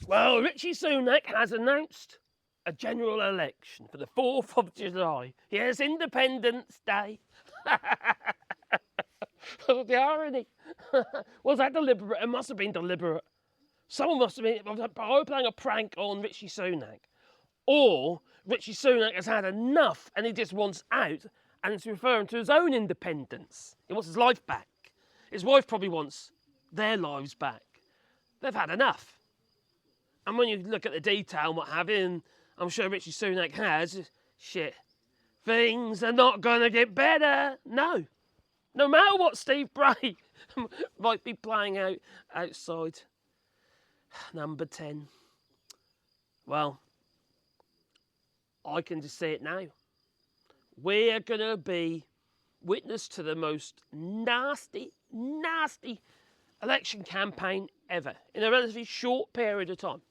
Well, Richie Sunak has announced a general election for the 4th of July. Yes, Independence Day. The irony. Was that deliberate? It must have been deliberate. Someone must have been playing a prank on Richie Sunak. Or Richie Sunak has had enough and he just wants out, and it's referring to his own independence. He wants his life back. His wife probably wants their lives back. They've had enough. And when you look at the detail and what have you, and I'm sure Richie Sunak has, shit, things are not going to get better. No. No matter what Steve Bray might be playing outside. Number 10. Well, I can just see it now. We're going to be witness to the most nasty election campaign ever in a relatively short period of time.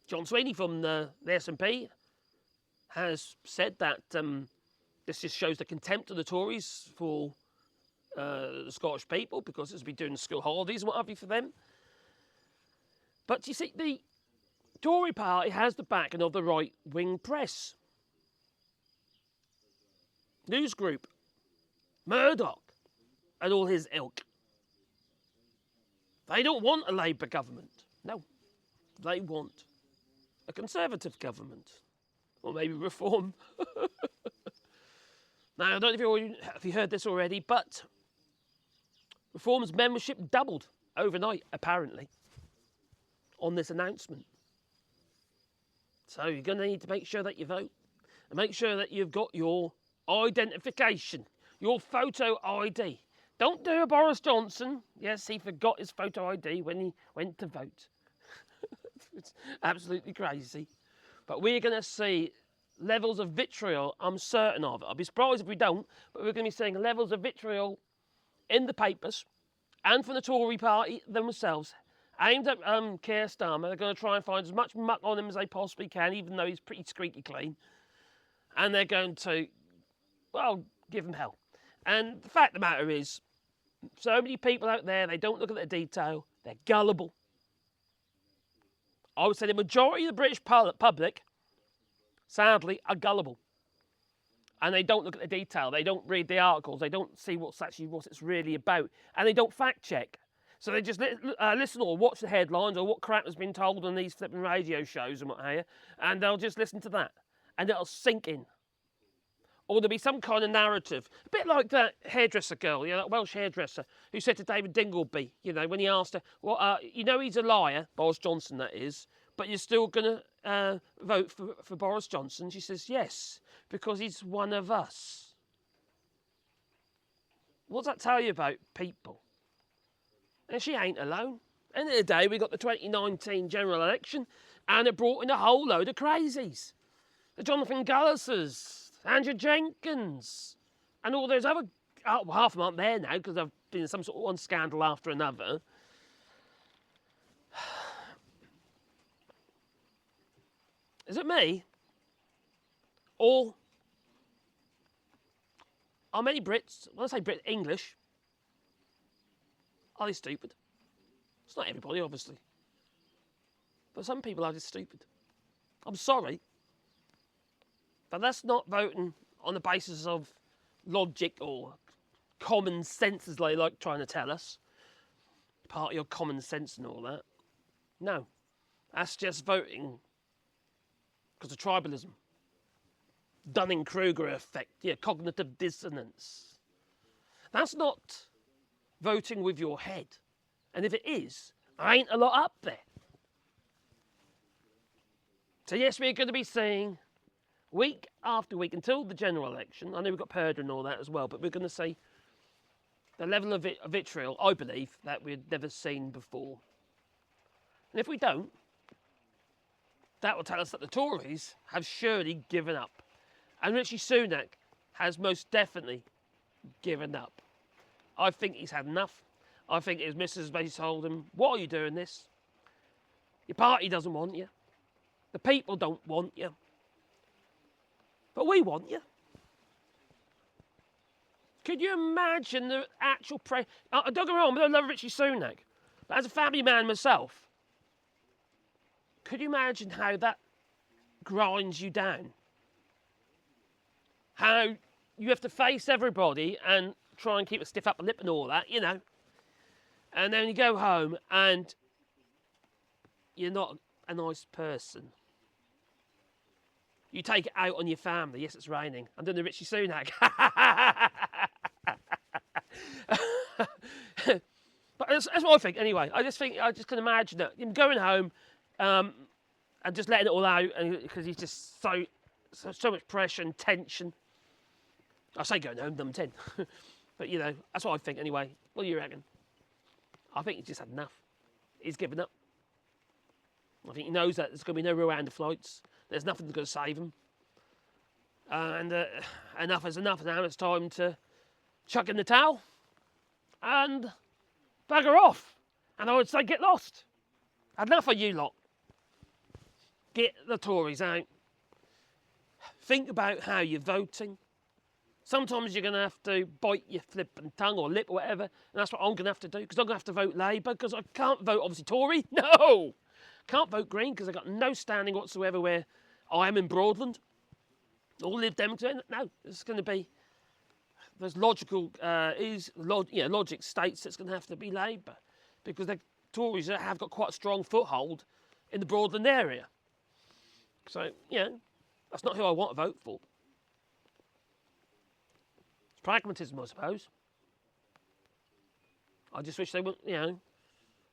John Sweeney from the SNP has said that this just shows the contempt of the Tories for the Scottish people, because it's been doing school holidays and what have you for them. But you see, the Tory party has the backing of the right-wing press. News Group, Murdoch, and all his ilk. They don't want a Labour government. No, they want a Conservative government. Or maybe Reform. Now, I don't know if you heard this already, but Reform's membership doubled overnight, apparently, on this announcement. So you're going to need to make sure that you vote. And make sure that you've got your identification, your photo ID. Don't do a Boris Johnson. Yes, he forgot his photo ID when he went to vote. It's absolutely crazy. But we're going to see levels of vitriol, I'm certain of it. I'll be surprised if we don't, but we're going to be seeing levels of vitriol in the papers and from the Tory party themselves, aimed at Keir Starmer. They're going to try and find as much muck on him as they possibly can, even though he's pretty squeaky clean. And they're going to, well, give him hell. And the fact of the matter is, so many people out there, they don't look at the detail. They're gullible. I would say the majority of the British public, sadly, are gullible. And they don't look at the detail. They don't read the articles. They don't see what it's really about. And they don't fact check. So they just listen or watch the headlines or what crap has been told on these flipping radio shows and what have you. And they'll just listen to that. And it'll sink in. Or there'll be some kind of narrative. A bit like that hairdresser girl, that Welsh hairdresser, who said to David Dingleby, when he asked her, well, he's a liar, Boris Johnson that is, but you're still going to vote for Boris Johnson? She says, yes, because he's one of us. What does that tell you about people? And she ain't alone. End of the day, we got the 2019 general election, and it brought in a whole load of crazies. The Jonathan Gallus's, Andrew Jenkins, and all those other, half of them aren't there now because they've been in some sort of one scandal after another. Is it me? Or are many Brits, when I say Brit, English, are they stupid? It's not everybody, obviously. But some people are just stupid. I'm sorry. But that's not voting on the basis of logic or common sense, as they like trying to tell us. Part of your common sense and all that. No. That's just voting because of tribalism. Dunning-Kruger effect. Yeah, cognitive dissonance. That's not voting with your head. And if it is, there ain't a lot up there. So yes, we're going to be seeing week after week, until the general election. I know we've got Purdah and all that as well, but we're going to see the level of vitriol, I believe, that we've never seen before. And if we don't, that will tell us that the Tories have surely given up. And Richie Sunak has most definitely given up. I think he's had enough. I think his missus basically told him, what are you doing this? Your party doesn't want you. The people don't want you. But we want you. Could you imagine the actual don't get me wrong, I love Richie Sunak. But as a family man myself, could you imagine how that grinds you down? How you have to face everybody and try and keep a stiff upper lip and all that, you know. And then you go home and you're not a nice person. You take it out on your family. Yes, it's raining. I'm doing the Richie Sunak. But that's what I think anyway. I just can imagine that him going home and just letting it all out because he's just so much pressure and tension. I say going home, number 10. But, you know, that's what I think anyway. What do you reckon? I think he's just had enough. He's given up. I think he knows that there's going to be no real round of flights. There's nothing that's going to save him. And enough is enough. Now it's time to chuck in the towel and bugger off. And I would say get lost. Enough of you lot. Get the Tories out. Think about how you're voting. Sometimes you're going to have to bite your flipping tongue or lip or whatever, and that's what I'm going to have to do, because I'm going to have to vote Labour, because I can't vote, obviously, Tory. No! Can't vote Green, because I've got no standing whatsoever where I am in Broadland. All Lib Dem, no, it's going to be, there's logical, logic states it's going to have to be Labour, because the Tories have got quite a strong foothold in the Broadland area. So, that's not who I want to vote for. Pragmatism, I suppose. I just wish they would,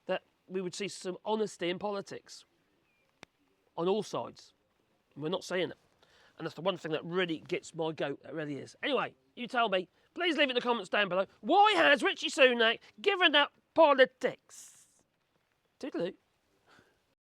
that we would see some honesty in politics on all sides. And we're not seeing it. And that's the one thing that really gets my goat, it really is. Anyway, you tell me, please leave it in the comments down below. Why has Richie Sunak given up politics? Toodaloo.